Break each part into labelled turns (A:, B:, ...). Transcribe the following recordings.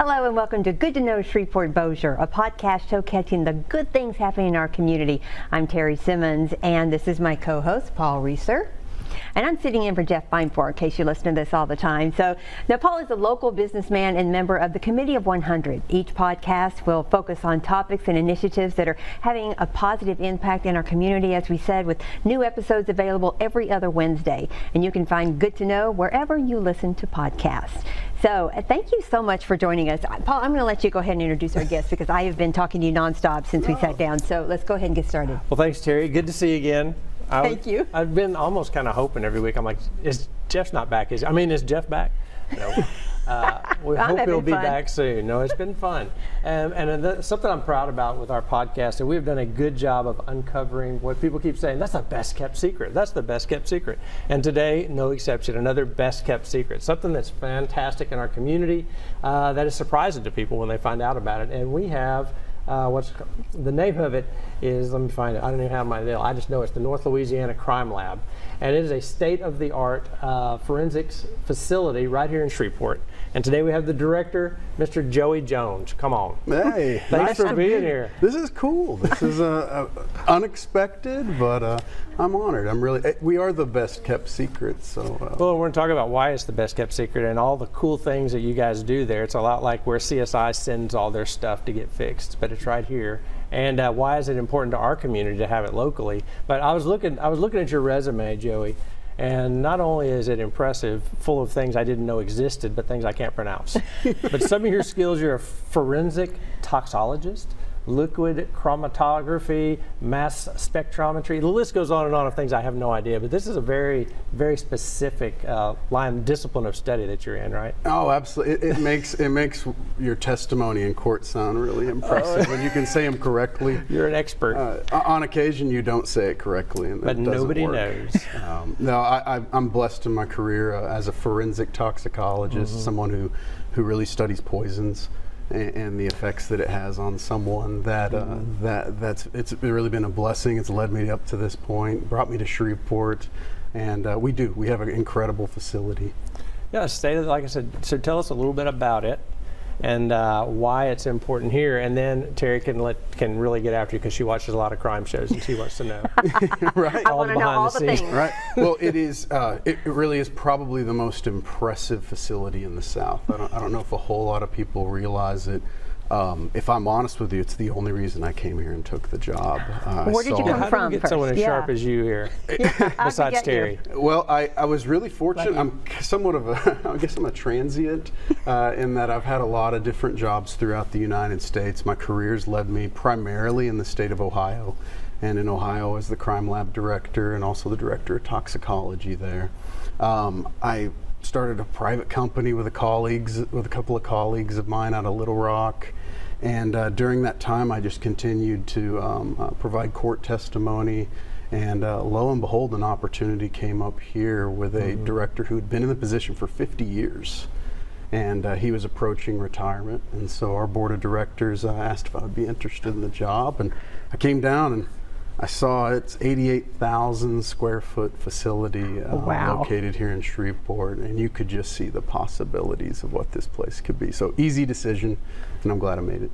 A: Hello and welcome to Good to Know Shreveport Bossier, a podcast showcasing the good things happening in our community. I'm Terry Simmons and this is my co-host Paul Reeser. And I'm sitting in for Jeff Beinfor in case you listen to this all the time. So now Paul is a local businessman and member of the Committee of 100. Each podcast will focus on topics and initiatives that are having a positive impact in our community, as we said, with new episodes available every other Wednesday. And you can find Good to Know wherever you listen to podcasts. So thank you so much for joining us. Paul, I'm going to let you go ahead and introduce our guests because I have been talking to you nonstop since we sat down. So let's go ahead and get started.
B: Well, thanks, Terry. Good to see you again.
A: Thank you.
B: I've been almost kind of hoping every week. I'm like, is Jeff's not back? Is Jeff back? No. We hope he'll be back soon. No, it's been fun. And something I'm proud about with our podcast, and we've done a good job of uncovering what people keep saying, that's the best kept secret. That's the best kept secret. And today, no exception, another best kept secret. Something that's fantastic in our community that is surprising to people when they find out about it. And we have the name of it is, let me find it, I don't even have my name, I just know it's the North Louisiana Crime Lab. And it is a state-of-the-art forensics facility right here in Shreveport. And today we have the director, Mr. Joey Jones. Come on.
C: Hey.
B: Thanks for being here.
C: This is cool. This is unexpected, but I'm honored. We are the best kept secret. So.
B: Well, we're going to talk about why it's the best kept secret and all the cool things that you guys do there. It's a lot like where CSI sends all their stuff to get fixed, but it's right here. And why is it important to our community to have it locally? But I was looking at your resume, Joey, and not only is it impressive, full of things I didn't know existed, but things I can't pronounce. But some of your skills, you're a forensic toxologist, liquid chromatography, mass spectrometry. The list goes on and on of things I have no idea, but this is a very, very specific discipline of study that you're in, right?
C: Oh, absolutely. It makes your testimony in court sound really impressive when you can say them correctly.
B: You're an expert.
C: On occasion, you don't say it correctly, and
B: but nobody knows.
C: No, I'm blessed in my career as a forensic toxicologist, someone who really studies poisons and the effects that it has on someone. It's really been a blessing. It's led me up to this point, brought me to Shreveport, and we have an incredible facility.
B: Yeah, like I said, so tell us a little bit about it and why it's important here, and then Terry can really get after you because she watches a lot of crime shows and she wants to know.
C: Right.
A: I want to know all the things.
C: Right. Well, it really is probably the most impressive facility in the South. I don't know if a whole lot of people realize it. If I'm honest with you, it's the only reason I came here and took the job.
A: Where did you come from?
B: How do we get someone as sharp as you here, besides Terry?
C: Well, I was really fortunate. I'm somewhat of I guess I'm a transient in that I've had a lot of different jobs throughout the United States. My career's led me primarily in the state of Ohio, and in Ohio as the crime lab director and also the director of toxicology there. I started a private company with a couple of colleagues of mine out of Little Rock, and during that time I just continued to provide court testimony, and lo and behold, an opportunity came up here with a director who had been in the position for 50 years, and he was approaching retirement, and so our board of directors asked if I would be interested in the job, and I came down and I saw it's 88,000 square foot facility located here in Shreveport, and you could just see the possibilities of what this place could be. So easy decision, and I'm glad I made it.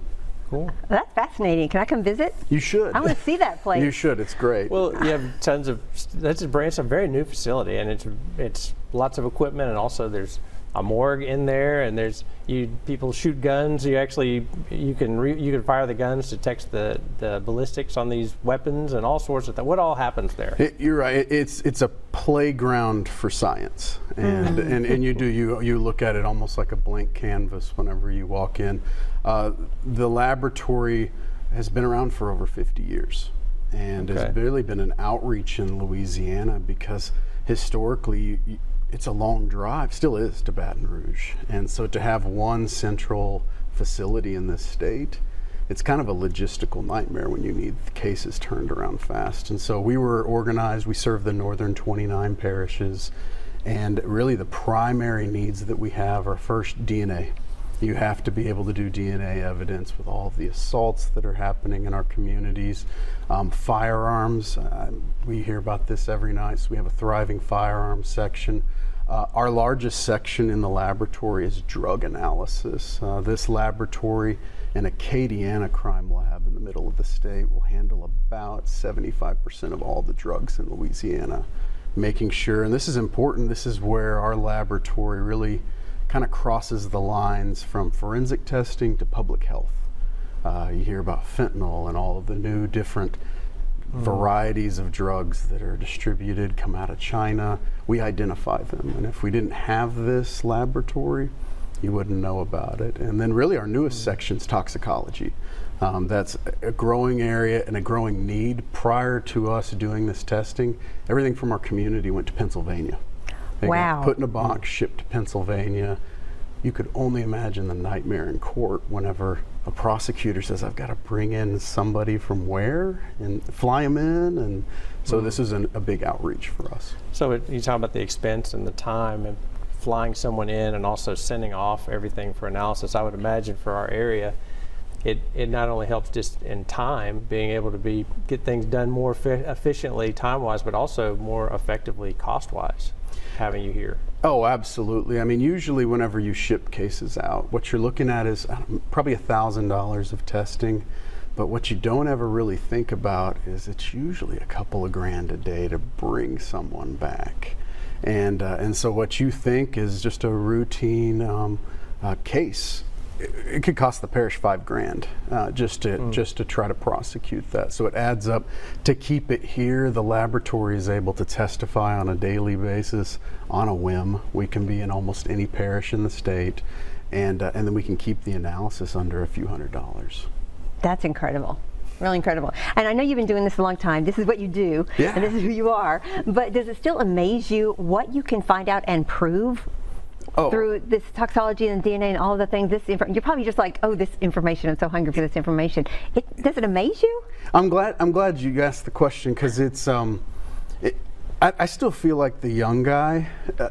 B: Cool.
A: That's fascinating. Can I come visit?
C: You should.
A: I want to see that place.
C: You should. It's great.
B: Well, you have tons of. It's a very new facility, and it's lots of equipment, and also there's a morgue in there, and people shoot guns. You can fire the guns to test the ballistics on these weapons and all sorts of things. What all happens there?
C: You're right. It's a playground for science, and you look at it almost like a blank canvas whenever you walk in. The laboratory has been around for over 50 years, and has really been an outreach in Louisiana because historically it's a long drive, still is, to Baton Rouge. And so to have one central facility in this state, it's kind of a logistical nightmare when you need cases turned around fast. And so we were organized, we serve the northern 29 parishes, and really the primary needs that we have are first DNA. You have to be able to do DNA evidence with all of the assaults that are happening in our communities. Firearms, we hear about this every night, so we have a thriving firearms section. Our largest section in the laboratory is drug analysis. This laboratory and Acadiana Crime Lab in the middle of the state will handle about 75% of all the drugs in Louisiana, making sure, and this is important, this is where our laboratory really kind of crosses the lines from forensic testing to public health. You hear about fentanyl and all of the new different varieties of drugs that are distributed, come out of China. We identify them, and if we didn't have this laboratory, you wouldn't know about it. And then really our newest section is toxicology. That's a growing area and a growing need. Prior to us doing this testing, everything from our community went to Pennsylvania. They got put in a box, shipped to Pennsylvania. You could only imagine the nightmare in court whenever a prosecutor says, I've got to bring in somebody from where and fly them in. And so this is a big outreach for us. So
B: you talk about the expense and the time and flying someone in and also sending off everything for analysis. I would imagine for our area, it not only helps just in time, being able to get things done more efficiently time-wise, but also more effectively cost-wise, having you here.
C: Oh, absolutely. I mean, usually whenever you ship cases out, what you're looking at is probably $1,000 of testing, but what you don't ever really think about is it's usually a couple of grand a day to bring someone back. And so what you think is just a routine case, it could cost the parish $5,000 just to try to prosecute that. So it adds up. To keep it here, the laboratory is able to testify on a daily basis on a whim. We can be in almost any parish in the state, and then we can keep the analysis under a few $100s.
A: That's incredible. Really incredible. And I know you've been doing this a long time. This is what you do, and this is who you are. But does it still amaze you what you can find out and prove through this toxicology and DNA and all of the things? You're probably just like, oh, this information, I'm so hungry for this information. Does it amaze you?
C: I'm glad you asked the question, because it's I still feel like the young guy,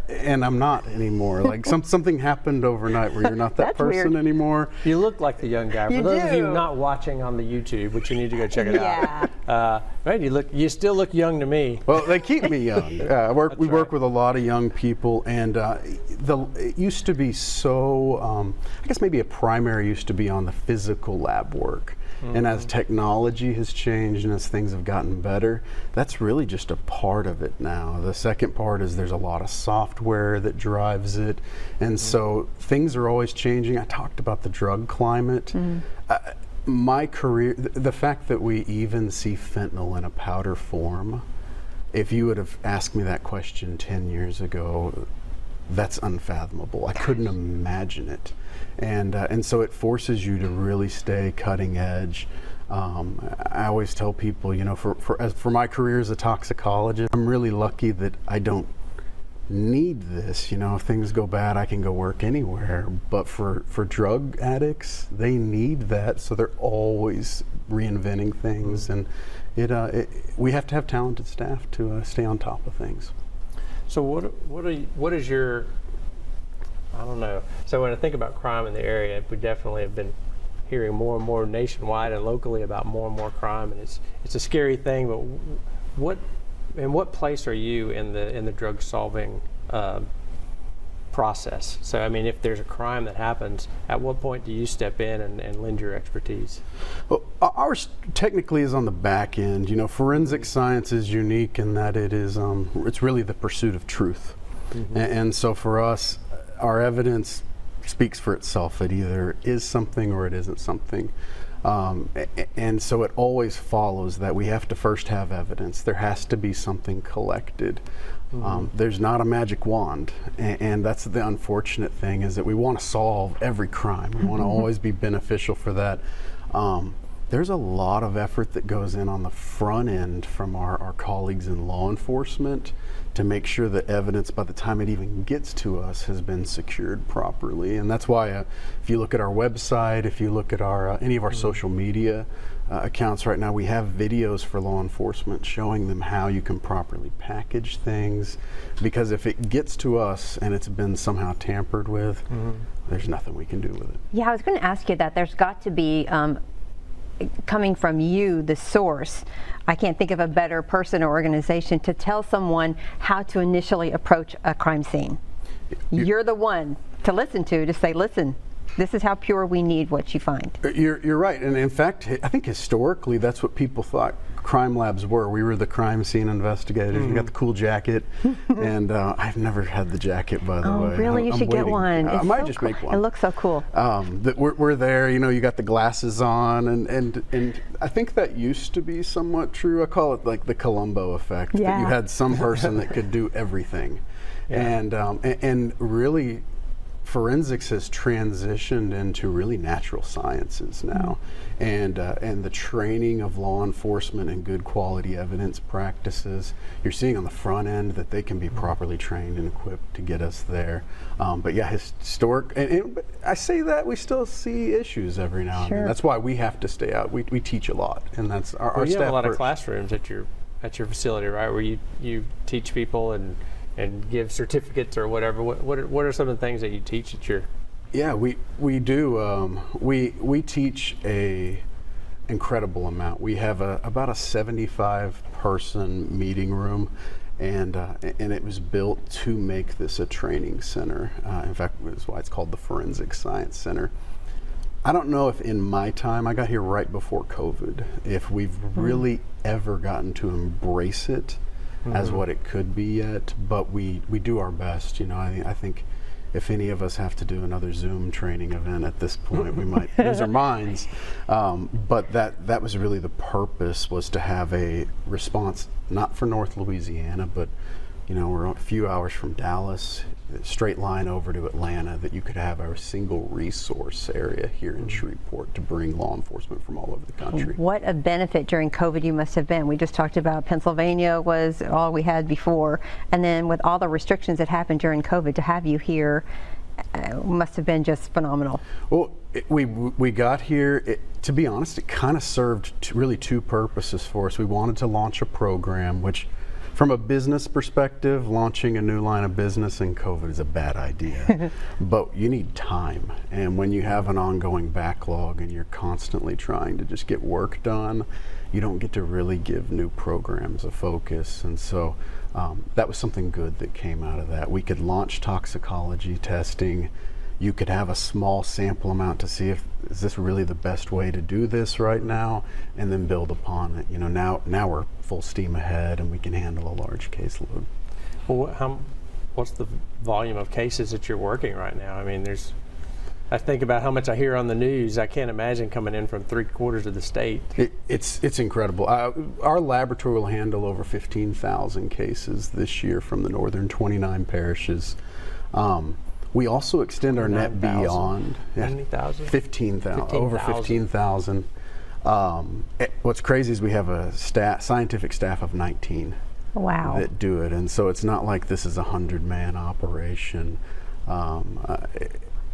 C: and I'm not anymore. Like something happened overnight where you're not that person anymore.
B: You look like the young guy. For those of you not watching on the YouTube, which you need to go check it out. Right, you still look young to me.
C: Well, they keep me young. We work with a lot of young people, and it used to be so. I guess maybe a primary used to be on the physical lab work. And as technology has changed and as things have gotten better, that's really just a part of it now. The second part is there's a lot of software that drives it. And so things are always changing. I talked about the drug climate. My career, the fact that we even see fentanyl in a powder form, if you would have asked me that question 10 years ago, that's unfathomable. I couldn't imagine it. And so it forces you to really stay cutting edge. I always tell people, for my career as a toxicologist, I'm really lucky that I don't need this. If things go bad, I can go work anywhere. But for drug addicts, they need that, so they're always reinventing things. And we have to have talented staff to stay on top of things.
B: So what is your, I don't know. So when I think about crime in the area, we definitely have been hearing more and more nationwide and locally about more and more crime, and it's a scary thing. But what place are you in the drug solving process? So I mean, if there's a crime that happens, at what point do you step in and lend your expertise?
C: Well, ours technically is on the back end. Forensic science is unique in that it is it's really the pursuit of truth. And so for us, our evidence speaks for itself. It either is something or it isn't something. And so it always follows that we have to first have evidence. There has to be something collected. There's not a magic wand, and that's the unfortunate thing, is that we want to solve every crime. We want to always be beneficial for that. There's a lot of effort that goes in on the front end from our colleagues in law enforcement to make sure that evidence, by the time it even gets to us, has been secured properly. And that's why if you look at our website, if you look at any of our social media accounts right now, we have videos for law enforcement showing them how you can properly package things. Because if it gets to us and it's been somehow tampered with, there's nothing we can do with it.
A: Yeah, I was going to ask you that. There's got to be, coming from you, the source, I can't think of a better person or organization to tell someone how to initially approach a crime scene. You're the one to listen to say, listen, this is how pure we need what you find.
C: You're right. And in fact, I think historically that's what people thought crime labs were. We were the crime scene investigators. You got the cool jacket. And I've never had the jacket, by the way.
A: Oh, really? You should get one.
C: I might just make one.
A: It looks so cool.
C: That we're there, you got the glasses on, and I think that used to be somewhat true. I call it like the Columbo effect, that you had some person that could do everything. And really, forensics has transitioned into really natural sciences now, and the training of law enforcement and good quality evidence practices. You're seeing on the front end that they can be properly trained and equipped to get us there. But yeah, historic, but I say that we still see issues every now and then. That's why we have to stay out. We teach a lot, and that's our
B: you
C: staff.
B: have a lot of classrooms at your facility, right? Where you teach people and give certificates or whatever. What are some of the things that you teach at your?
C: Yeah, we do. We teach a incredible amount. We have about a 75-person meeting room, and it was built to make this a training center. In fact, that's why it's called the Forensic Science Center. I don't know if in my time, I got here right before COVID, if we've really ever gotten to embrace it as what it could be yet, but we do our best. I think if any of us have to do another Zoom training event at this point, we might lose our minds. But that was really the purpose, was to have a response, not for North Louisiana, but we're a few hours from Dallas, straight line over to Atlanta, that you could have a single resource area here in Shreveport to bring law enforcement from all over the country.
A: What a benefit during COVID you must have been. We just talked about Pennsylvania was all we had before, and then with all the restrictions that happened during COVID, to have you here must have been just phenomenal.
C: Well, we got here, to be honest, it kind of served really two purposes for us. We wanted to launch a program, which from a business perspective, launching a new line of business in COVID is a bad idea. But you need time. And when you have an ongoing backlog and you're constantly trying to just get work done, you don't get to really give new programs a focus. And so that was something good that came out of that. We could launch toxicology testing. You could have a small sample amount to see if is this really the best way to do this right now, and then build upon it. Now we're full steam ahead, and we can handle a large caseload.
B: Well, what's the volume of cases that you're working right now? I mean, I think about how much I hear on the news. I can't imagine coming in from 3/4 of the state.
C: It's incredible. Our laboratory will handle over 15,000 cases this year from the northern 29 parishes. We also extend our net beyond.
B: How many thousand?
C: 15,000. Over 15,000. What's crazy is we have a scientific staff of 19.
A: Wow.
C: That do it, and so it's not like this is a 100-man operation.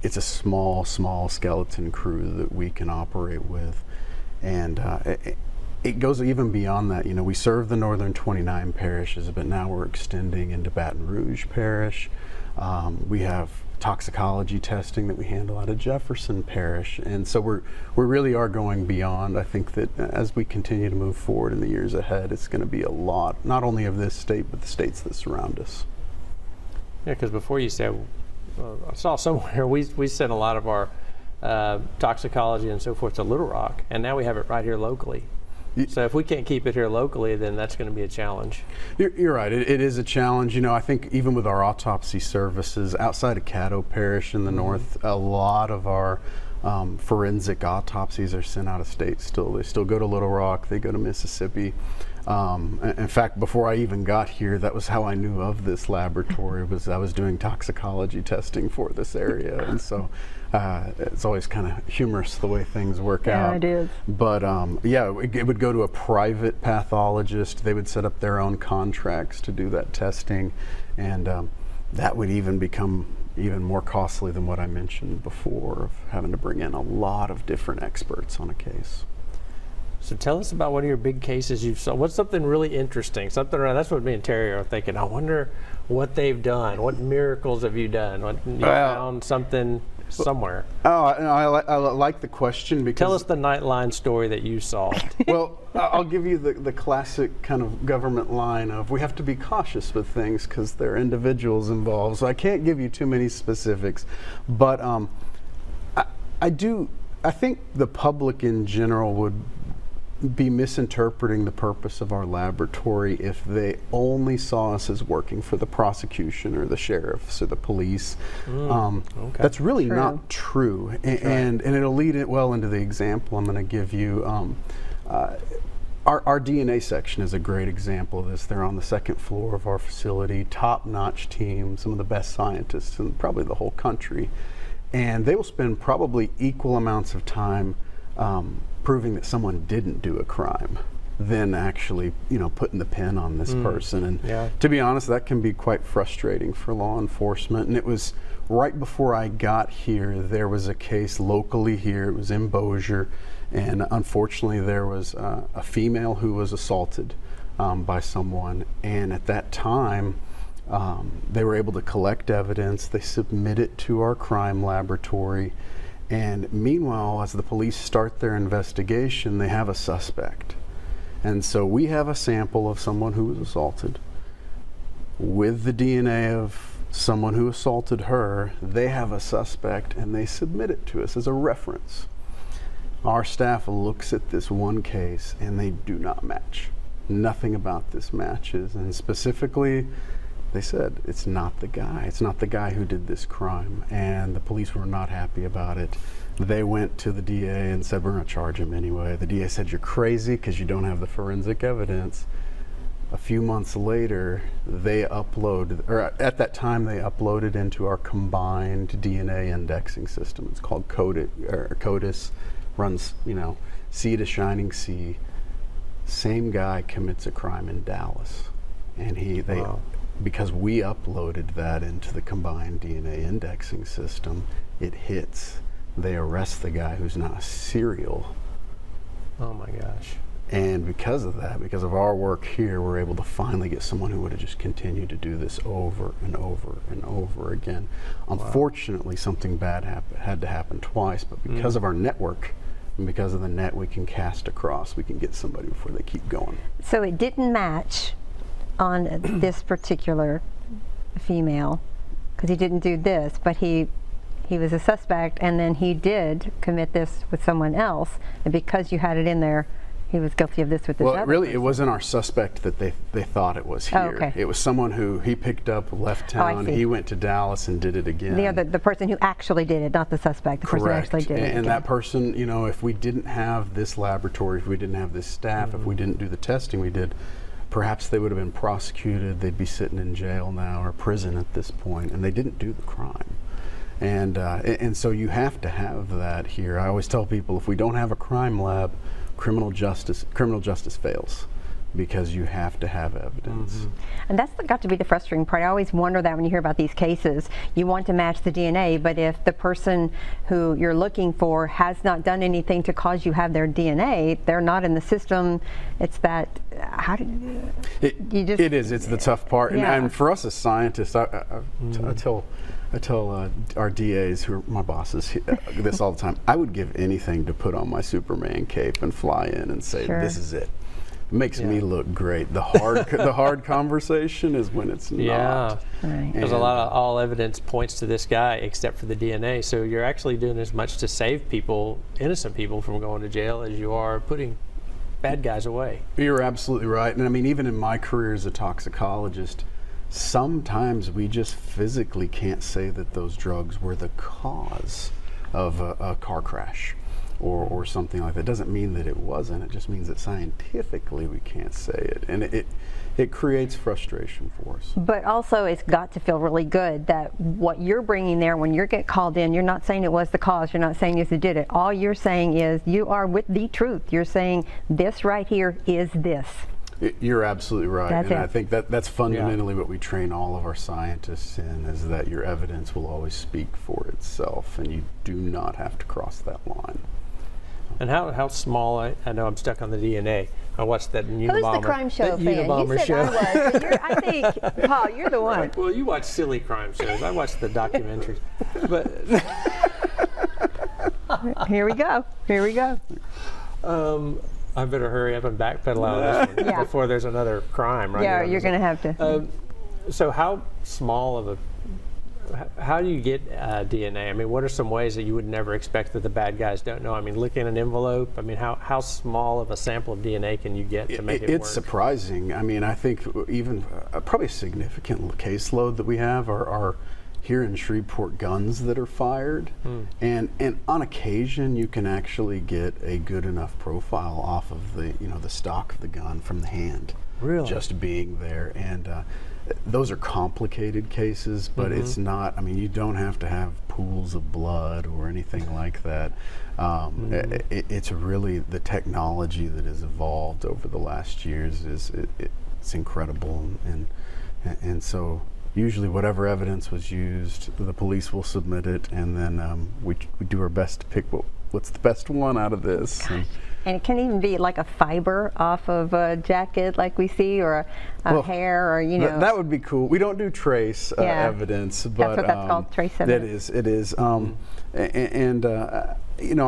C: It's a small skeleton crew that we can operate with, and it goes even beyond that. We serve the northern 29 parishes, but now we're extending into Baton Rouge Parish. We have toxicology testing that we handle out of Jefferson Parish, and so we really are going beyond. I think that as we continue to move forward in the years ahead, it's going to be a lot, not only of this state, but the states that surround us.
B: Yeah, because before you said, I saw somewhere we sent a lot of our toxicology and so forth to Little Rock, and now we have it right here locally. So if we can't keep it here locally, then that's going to be a challenge.
C: You're right. It is a challenge. I think even with our autopsy services outside of Caddo Parish in the north, a lot of our forensic autopsies are sent out of state still. They still go to Little Rock. They go to Mississippi. In fact, before I even got here, that was how I knew of this laboratory. Was I was doing toxicology testing for this area, and so it's always kind of humorous the way things work out.
A: Yeah, it is.
C: But it would go to a private pathologist. They would set up their own contracts to do that testing, and that would even become even more costly than what I mentioned before, of having to bring in a lot of different experts on a case.
B: So tell us about one of your big cases you've saw. What's something really interesting? That's what me and Terry are thinking. I wonder what they've done. What miracles have you done? You found something somewhere.
C: Oh, I like the question because...
B: Tell us the Nightline story that you solved.
C: Well, I'll give you the classic kind of government line of we have to be cautious with things because there are individuals involved. So I can't give you too many specifics, but I think the public in general would be misinterpreting the purpose of our laboratory if they only saw us as working for the prosecution or the sheriffs or the police. Okay. That's really not true. And it'll lead it well into the example I'm going to give you. Our DNA section is a great example of this. They're on the second floor of our facility, top-notch team, some of the best scientists in probably the whole country. And they will spend probably equal amounts of time proving that someone didn't do a crime than actually, putting the pin on this person. And to be honest, that can be quite frustrating for law enforcement. And it was right before I got here, there was a case locally here. It was in Bossier. And unfortunately, there was a female who was assaulted by someone. And at that time, they were able to collect evidence. They submit it to our crime laboratory. And meanwhile, as the police start their investigation, they have a suspect. And so we have a sample of someone who was assaulted. With the DNA of someone who assaulted her, they have a suspect and they submit it to us as a reference. Our staff looks at this one case and they do not match. Nothing about this matches. And specifically, they said, it's not the guy. It's not the guy who did this crime. And the police were not happy about it. They went to the DA and said, we're going to charge him anyway. The DA said, you're crazy because you don't have the forensic evidence. A few months later, they uploaded, or at that time, they uploaded into our combined DNA indexing system. It's called CODIS, runs, sea to shining sea. Same guy commits a crime in Dallas. And because we uploaded that into the combined DNA indexing system, it hits. They arrest the guy who's not a serial.
B: Oh my gosh.
C: And because of that, because of our work here, we're able to finally get someone who would have just continued to do this over and over and over again. Unfortunately, something bad had to happen twice, but because of our network and because of the net we can cast across, we can get somebody before they keep going.
A: So it didn't match on this particular female because he didn't do this, but he was a suspect, and then he did commit this with someone else, and because you had it in there, he was guilty of this with this other person.
C: It wasn't our suspect that they thought it was here.
A: Oh, okay.
C: It was someone who he picked up, left town, he went to Dallas and did it again.
A: The person who actually did it, not the suspect, the person who actually did it.
C: And that person, if we didn't have this laboratory, if we didn't have this staff, if we didn't do the testing we did, perhaps they would have been prosecuted. They'd be sitting in jail now or prison at this point, and they didn't do the crime. And so you have to have that here. I always tell people, if we don't have a crime lab, criminal justice fails, because you have to have evidence.
A: And that's got to be the frustrating part. I always wonder that when you hear about these cases, you want to match the DNA, but if the person who you're looking for has not done anything to cause you have their DNA, they're not in the system. It's that, how do you just...
C: It is, it's the tough part. And for us as scientists, I tell our DAs, who are my bosses, this all the time. I would give anything to put on my Superman cape and fly in and say, this is it. It makes me look great. The hard conversation is when it's not.
B: Yeah, there's a lot of all evidence points to this guy except for the DNA. So you're actually doing as much to save people, innocent people, from going to jail as you are putting bad guys away.
C: You're absolutely right. And I mean, even in my career as a toxicologist, sometimes we just physically can't say that those drugs were the cause of a car crash or something like that. It doesn't mean that it wasn't. It just means that scientifically we can't say it. And it creates frustration for us.
A: But also it's got to feel really good that what you're bringing there when you get called in, you're not saying it was the cause, you're not saying you did it. All you're saying is you are with the truth. You're saying this right here is this.
C: You're absolutely right.
A: That's
C: I think that's fundamentally what we train all of our scientists in, is that your evidence will always speak for itself, and you do not have to cross that line.
B: And how small, I know I'm stuck on the DNA. I watched that Unabomber.
A: Who's the crime show fan?
B: Unabomber
A: You said
B: show.
A: I was. But I think, Paul, you're the one.
B: Well, you watch silly crime shows. I watch the documentaries. But
A: Here we go. Here we go.
B: I better hurry up and backpedal out of this one before there's another crime, right?
A: Yeah, you're going to have to.
B: So how small of how do you get DNA? I mean, what are some ways that you would never expect that the bad guys don't know? I mean, look in an envelope. I mean, how small of a sample of DNA can you get to make it work?
C: It's surprising. I mean, I think even probably a significant caseload that we have are here in Shreveport guns that are fired, and on occasion you can actually get a good enough profile off of the stock of the gun from the hand, just being there, and those are complicated cases, but it's not. I mean, you don't have to have pools of blood or anything like that. It's really the technology that has evolved over the last years it's incredible, and so. Usually whatever evidence was used, the police will submit it, and then we do our best to pick what's the best one out of this.
A: And it can even be like a fiber off of a jacket like we see, or a hair, or
C: that would be cool. We don't do trace evidence, but
A: that's what that's called, trace evidence.
C: It is. I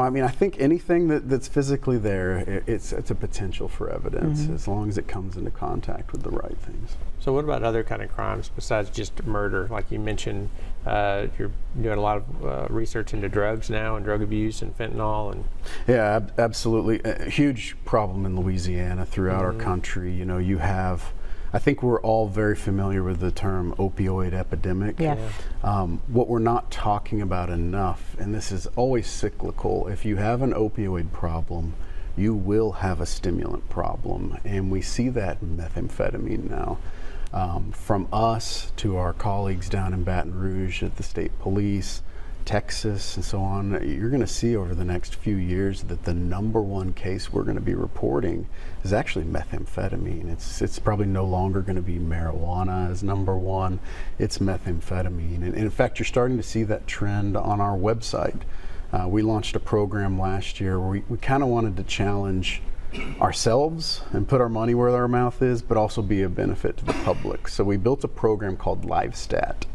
C: mean, I think anything that's physically there, it's a potential for evidence, as long as it comes into contact with the right things.
B: So what about other kind of crimes besides just murder? Like you mentioned, you're doing a lot of research into drugs now, and drug abuse and fentanyl. And
C: yeah, absolutely. A huge problem in Louisiana, throughout our country. You have, I think we're all very familiar with the term opioid epidemic.
A: Yes.
C: What we're not talking about enough, and this is always cyclical, if you have an opioid problem, you will have a stimulant problem. And we see that in methamphetamine now. From us to our colleagues down in Baton Rouge at the state police, Texas, and so on, you're going to see over the next few years that the #1 case we're going to be reporting is actually methamphetamine. It's probably no longer going to be marijuana as #1. It's methamphetamine. And in fact, you're starting to see that trend on our website. We launched a program last year where we kind of wanted to challenge ourselves and put our money where our mouth is, but also be a benefit to the public. So we built a program called LiveStat,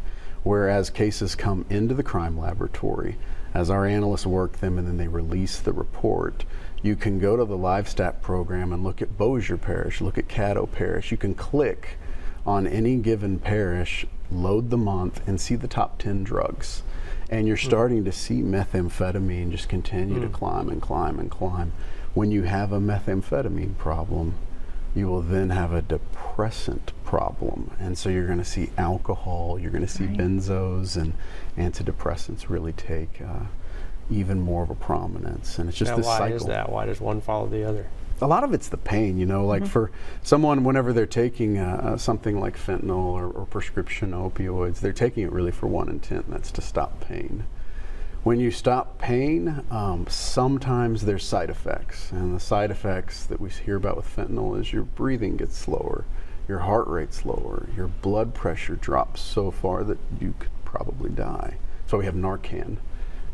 C: where as cases come into the crime laboratory, as our analysts work them and then they release the report, you can go to the LiveStat program and look at Bossier Parish, look at Caddo Parish. You can click on any given parish, load the month, and see the top 10 drugs. And you're starting to see methamphetamine just continue to climb and climb and climb. When you have a methamphetamine problem, you will then have a depressant problem. And so you're going to see alcohol, you're going to see benzos, and antidepressants really take even more of a prominence. And it's just this cycle. Why
B: is that? Why does one follow the other?
C: A lot of it's the pain, like for someone, whenever they're taking something like fentanyl or prescription opioids, they're taking it really for one intent, and that's to stop pain. When you stop pain, sometimes there's side effects, and the side effects that we hear about with fentanyl is your breathing gets slower, your heart rate's lower, your blood pressure drops so far that you could probably die. So we have Narcan,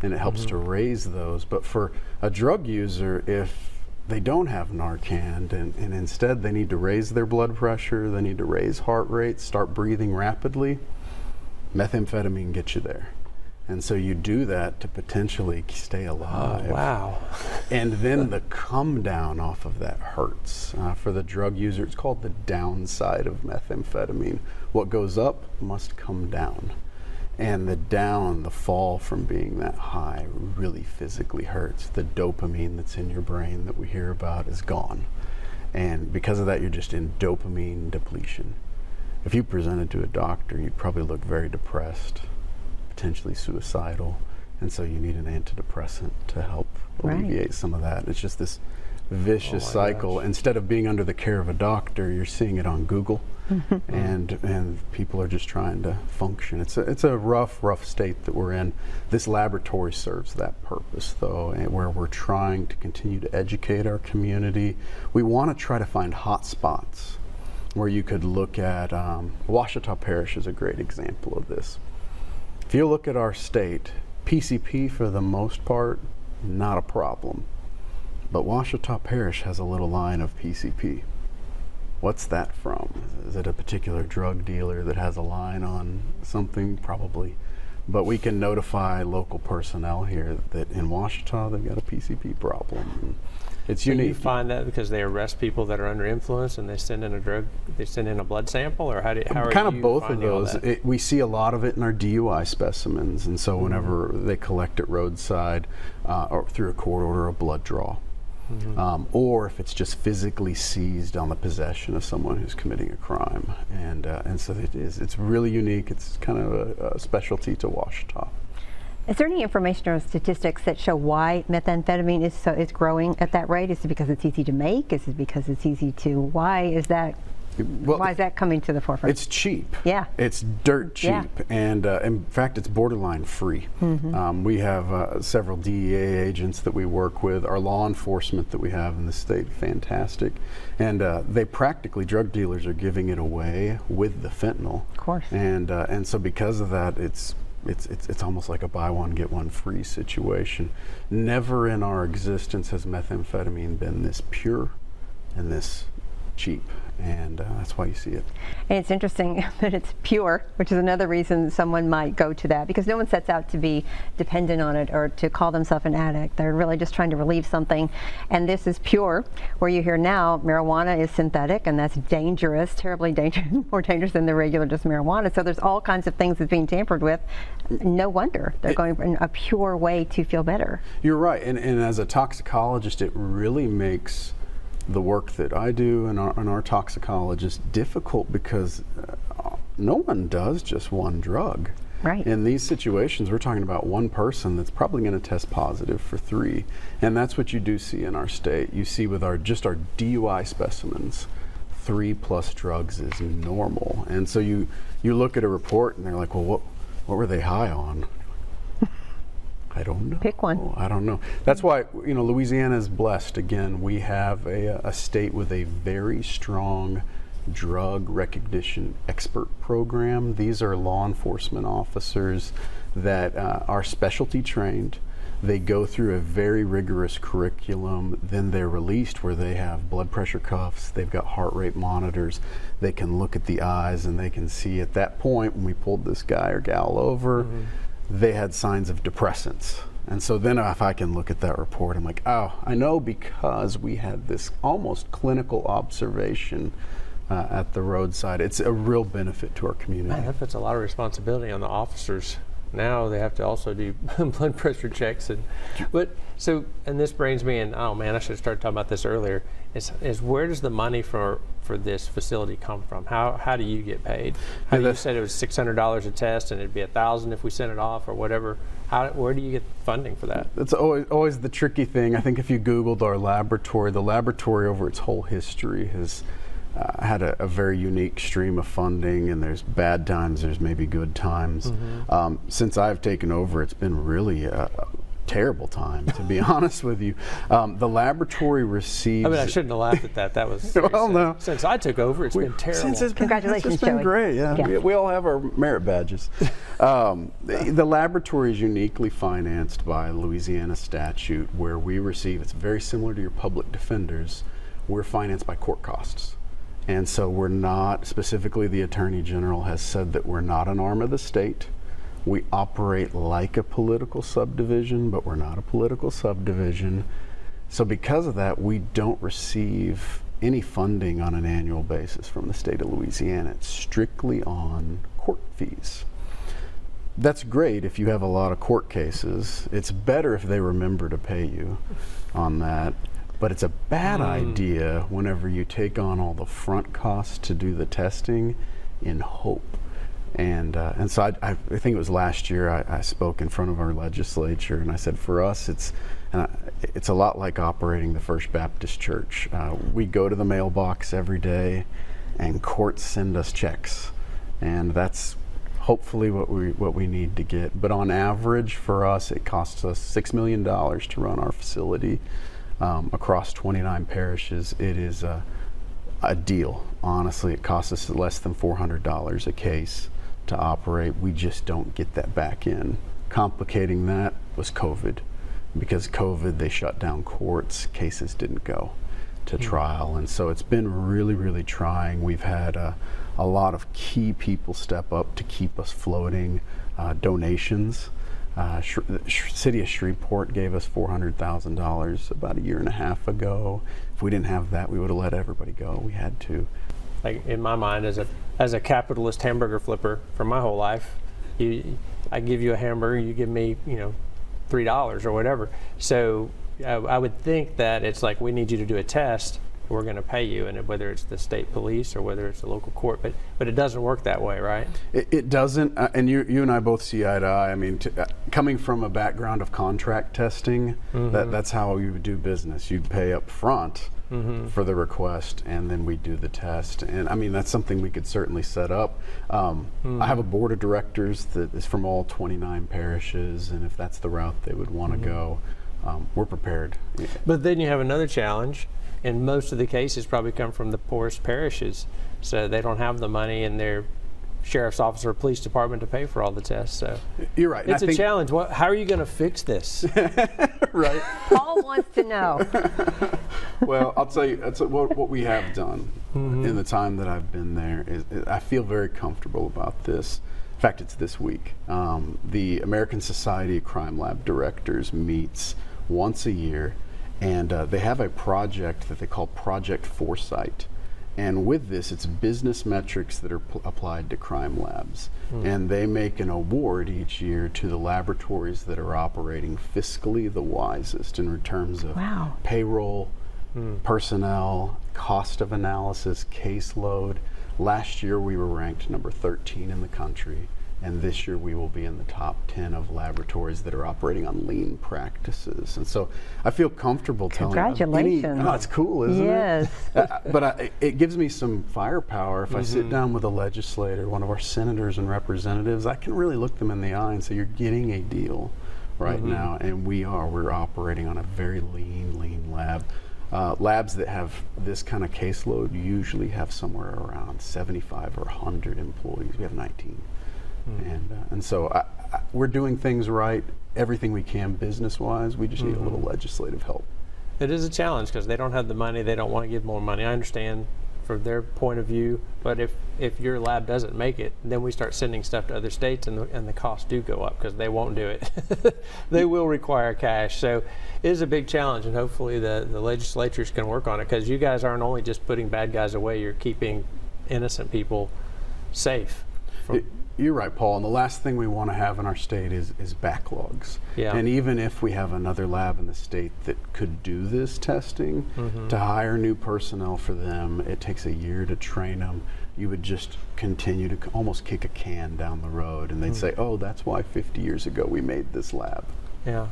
C: and it helps to raise those. But for a drug user, if they don't have Narcan, and instead they need to raise their blood pressure, they need to raise heart rate, start breathing rapidly, methamphetamine gets you there. And so you do that to potentially stay alive.
B: Oh, wow.
C: And then the come down off of that hurts. For the drug user, it's called the downside of methamphetamine. What goes up must come down. And the fall from being that high really physically hurts. The dopamine that's in your brain that we hear about is gone. And because of that, you're just in dopamine depletion. If you presented to a doctor, you'd probably look very depressed, potentially suicidal, and so you need an antidepressant to help alleviate some of that. It's just this vicious cycle. Gosh. Instead of being under the care of a doctor, you're seeing it on Google, and people are just trying to function. It's a rough state that we're in. This laboratory serves that purpose, though, and where we're trying to continue to educate our community. We want to try to find hot spots where you could look at. Ouachita Parish is a great example of this. If you look at our state, PCP for the most part, not a problem. But Ouachita Parish has a little line of PCP. What's that from? Is it a particular drug dealer that has a line on something? Probably but we can notify local personnel here that in Ouachita they've got a PCP problem. It's unique.
B: You find that because they arrest people that are under influence and they send in a blood sample, or how are
C: kind of
B: you
C: both of
B: finding all
C: those.
B: that?
C: We see a lot of it in our DUI specimens, and so whenever they collect it roadside or through a court order, a blood draw. Or if it's just physically seized on the possession of someone who's committing a crime, and so it's really unique. It's kind of a specialty to Ouachita.
A: Is there any information or statistics that show why methamphetamine is growing at that rate? Is it because it's easy to make? Is it because it's easy to? Why is that coming to the forefront?
C: It's cheap.
A: Yeah.
C: It's dirt cheap,
A: Yeah.
C: and in fact, it's borderline free. We have several DEA agents that we work with. Our law enforcement that we have in the state, fantastic, and drug dealers are giving it away with the fentanyl.
A: Of course.
C: And so because of that, it's almost like a buy one get one free situation. Never in our existence has methamphetamine been this pure and this cheap, and that's why you see it.
A: And it's interesting that it's pure, which is another reason someone might go to that, because no one sets out to be dependent on it or to call themselves an addict. They're really just trying to relieve something, and this is pure. Where you hear now marijuana is synthetic, and that's dangerous, terribly dangerous, more dangerous than the regular just marijuana. So there's all kinds of things that's being tampered with. No wonder they're going in a pure way to feel better.
C: You're right, and as a toxicologist, it really makes the work that I do and our toxicologists difficult, because no one does just one drug.
A: Right.
C: In these situations, we're talking about one person that's probably going to test positive for 3, and that's what you do see in our state. You see with our DUI specimens, 3+ drugs is normal, and so you look at a report and they're like, well, what were they high on? I don't know.
A: Pick one.
C: I don't know. That's why, Louisiana is blessed. Again, we have a state with a very strong drug recognition expert program. These are law enforcement officers that are specialty trained. They go through a very rigorous curriculum. Then they're released where they have blood pressure cuffs. They've got heart rate monitors. They can look at the eyes and they can see at that point when we pulled this guy or gal over, they had signs of depressants. And so then if I can look at that report, I'm like, oh, I know, because we had this almost clinical observation at the roadside. It's a real benefit to our community.
B: Man, that puts a lot of responsibility on the officers. Now they have to also do blood pressure checks. And this brings me in, oh man, I should have started talking about this earlier, is where does the money for this facility come from? How do you get paid? You said it was $600 a test and it'd be $1,000 if we sent it off or whatever. Where do you get funding for that?
C: That's always the tricky thing. I think if you Googled our laboratory, the laboratory over its whole history has had a very unique stream of funding, and there's bad times, there's maybe good times. Since I've taken over, it's been really a terrible time, to be honest with you. The laboratory receives...
B: I shouldn't have laughed at that. That was...
C: Well, no.
B: Since I took over, it's been terrible.
A: Congratulations,
C: It's been
A: Joey.
C: great, yeah. We all have our merit badges. The laboratory is uniquely financed by Louisiana statute, where we receive, it's very similar to your public defenders, we're financed by court costs. And so we're not, specifically the Attorney General has said that we're not an arm of the state. We operate like a political subdivision, but we're not a political subdivision. So because of that, we don't receive any funding on an annual basis from the state of Louisiana. It's strictly on court fees. That's great if you have a lot of court cases. It's better if they remember to pay you on that. But it's a bad idea whenever you take on all the front costs to do the testing in hope. And so I think it was last year I spoke in front of our legislature, and I said, for us, it's a lot like operating the First Baptist Church. We go to the mailbox every day, and courts send us checks, and that's hopefully what we need to get. But on average, for us, it costs us $6 million to run our facility. Across 29 parishes. It is a deal. Honestly, it costs us less than $400 a case to operate. We just don't get that back in. Complicating that was COVID. Because COVID, they shut down courts, cases didn't go. to trial. And so it's been really, really trying. We've had a lot of key people step up to keep us floating. Donations. The city of Shreveport gave us $400,000 about a year and a half ago. If we didn't have that, we would have let everybody go. We had to.
B: Like in my mind, as a capitalist hamburger flipper for my whole life, I give you a hamburger, you give me, $3 or whatever. So I would think that it's like, we need you to do a test, we're going to pay you, and whether it's the state police or whether it's the local court, but it doesn't work that way, right?
C: It doesn't, and you and I both see eye to eye. I mean, coming from a background of contract testing, that's how we would do business. You'd pay up front for the request, and then we do the test. And I mean, that's something we could certainly set up. I have a board of directors that is from all 29 parishes, and if that's the route they would want to go, we're prepared.
B: But then you have another challenge, and most of the cases probably come from the poorest parishes, so they don't have the money in their sheriff's office or police department to pay for all the tests. So
C: you're right.
B: It's a challenge. How are you going to fix this?
C: Right.
A: Paul wants to know.
C: Well, I'll tell you, what we have done in the time that I've been there is I feel very comfortable about this. In fact, it's this week. The American Society of Crime Lab directors meets once a year, and they have a project that they call Project Foresight. And with this, it's business metrics that are applied to crime labs. And they make an award each year to the laboratories that are operating fiscally the wisest in terms of payroll, personnel, cost of analysis, caseload. Last year, we were ranked number 13 in the country. And this year we will be in the top 10 of laboratories that are operating on lean practices. And so I feel comfortable telling
A: Congratulations.
C: it's cool, isn't it? But it gives me some firepower. If I sit down with a legislator, one of our senators and representatives, I can really look them in the eye and say, you're getting a deal right now. And we're operating on a very lean lab. Labs that have this kind of caseload usually have somewhere around 75 or 100 employees. We have 19. And so we're doing things right, everything we can business-wise. We just need a little legislative help.
B: It is a challenge because they don't have the money. They don't want to give more money. I understand from their point of view, but if your lab doesn't make it, then we start sending stuff to other states, and the costs do go up because they won't do it. They will require cash. So it is a big challenge, and hopefully the legislatures can work on it, because you guys aren't only just putting bad guys away, you're keeping innocent people safe.
C: You're right, Paul. And the last thing we want to have in our state is backlogs. Yeah. And even if we have another lab in the state that could do this testing, to hire new personnel for them, it takes a year to train them. You would just continue to almost kick a can down the road, and they'd say, oh, that's why 50 years ago we made this lab. Yeah.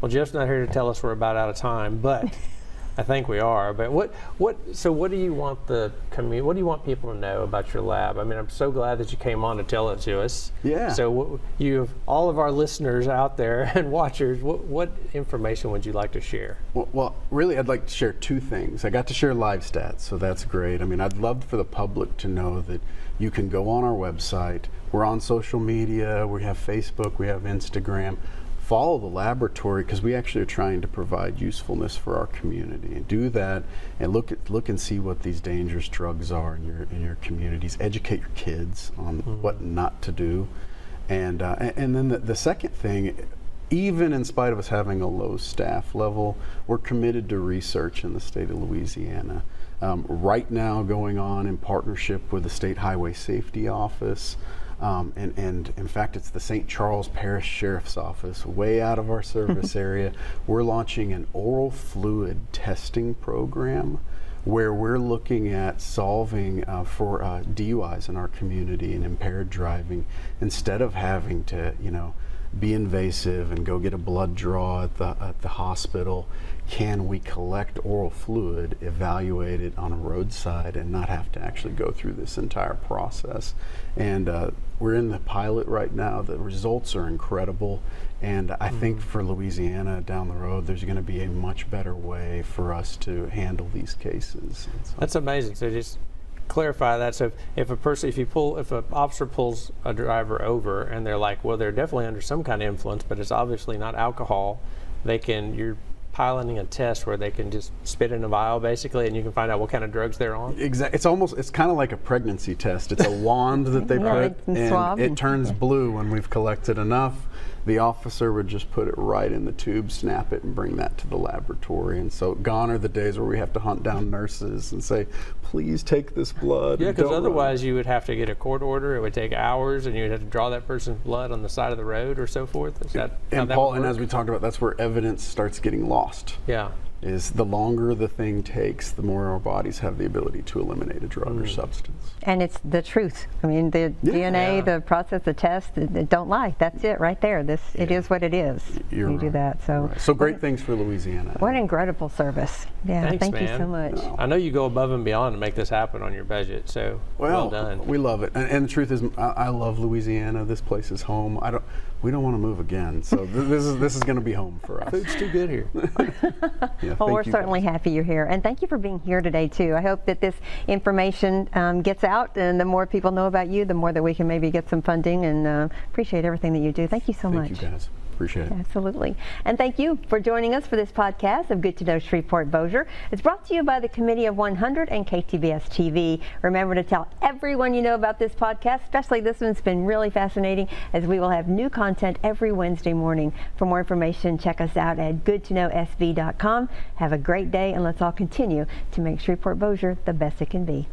B: Well, Jeff's not here to tell us we're about out of time, but I think we are. But what do you want the community? What do you want people to know about your lab? I mean, I'm so glad that you came on to tell it to us.
C: Yeah.
B: So you, all of our listeners out there and watchers, what information would you like to share?
C: Well, really, I'd like to share two things. I got to share live stats, so that's great. I mean, I'd love for the public to know that you can go on our website. We're on social media. We have Facebook. We have Instagram. Follow the laboratory, because we actually are trying to provide usefulness for our community, and do that and look and see what these dangerous drugs are in your communities. Educate your kids on what not to do, and then the second thing, even in spite of us having a low staff level, we're committed to research in the state of Louisiana. Right now, going on in partnership with the State Highway Safety Office. And in fact, it's the St. Charles Parish Sheriff's Office, way out of our service area. We're launching an oral fluid testing program where we're looking at solving for DUIs in our community and impaired driving, instead of having to, be invasive and go get a blood draw at the hospital. Can we collect oral fluid, evaluate it on a roadside, and not have to actually go through this entire process? And we're in the pilot right now. The results are incredible, and I think for Louisiana down the road, there's going to be a much better way for us to handle these cases. So
B: that's amazing. So just clarify that. So if an officer pulls a driver over and they're like, well, they're definitely under some kind of influence, but it's obviously not alcohol, you're piloting a test where they can just spit in a vial basically, and you can find out what kind of drugs they're on.
C: Exactly. It's kind of like a pregnancy test. It's a wand that they put, and it turns blue when we've collected enough. The officer would just put it right in the tube, snap it, and bring that to the laboratory. And so gone are the days where we have to hunt down nurses and say, please take this blood.
B: Yeah, because otherwise you would have to get a court order. It would take hours, and you would have to draw that person's blood on the side of the road or so forth. Is that
C: and Paul, and as we talked about, that's where evidence starts getting lost.
B: Yeah.
C: Is the longer the thing takes, the more our bodies have the ability to eliminate a drug or substance.
A: And it's the truth. I mean, the DNA, the process, the test, don't lie. That's it right there. It is what it is.
C: You
A: do that. So,
C: so great things for Louisiana.
A: What an incredible service. Yeah,
B: thanks,
A: thank
B: man.
A: you so much.
C: No.
B: I know you go above and beyond to make this happen on your budget, so well done.
C: We love it. And the truth is, I love Louisiana. This place is home. We don't want to move again. So this is going to be home for us.
B: Food's too good here.
C: Yeah,
A: well, we're certainly happy you're here, and thank you for being here today too. I hope that this information gets out, and the more people know about you, the more that we can maybe get some funding, and appreciate everything that you do. Thank you so much.
C: Thank you, guys. Appreciate it.
A: Absolutely. And thank you for joining us for this podcast of Good to Know Shreveport Bossier. It's brought to you by the Committee of 100 and KTBS TV. Remember to tell everyone you know about this podcast, especially this one's been really fascinating, as we will have new content every Wednesday morning. For more information, check us out at goodtoknowsb.com. Have a great day, and let's all continue to make Shreveport Bossier the best it can be.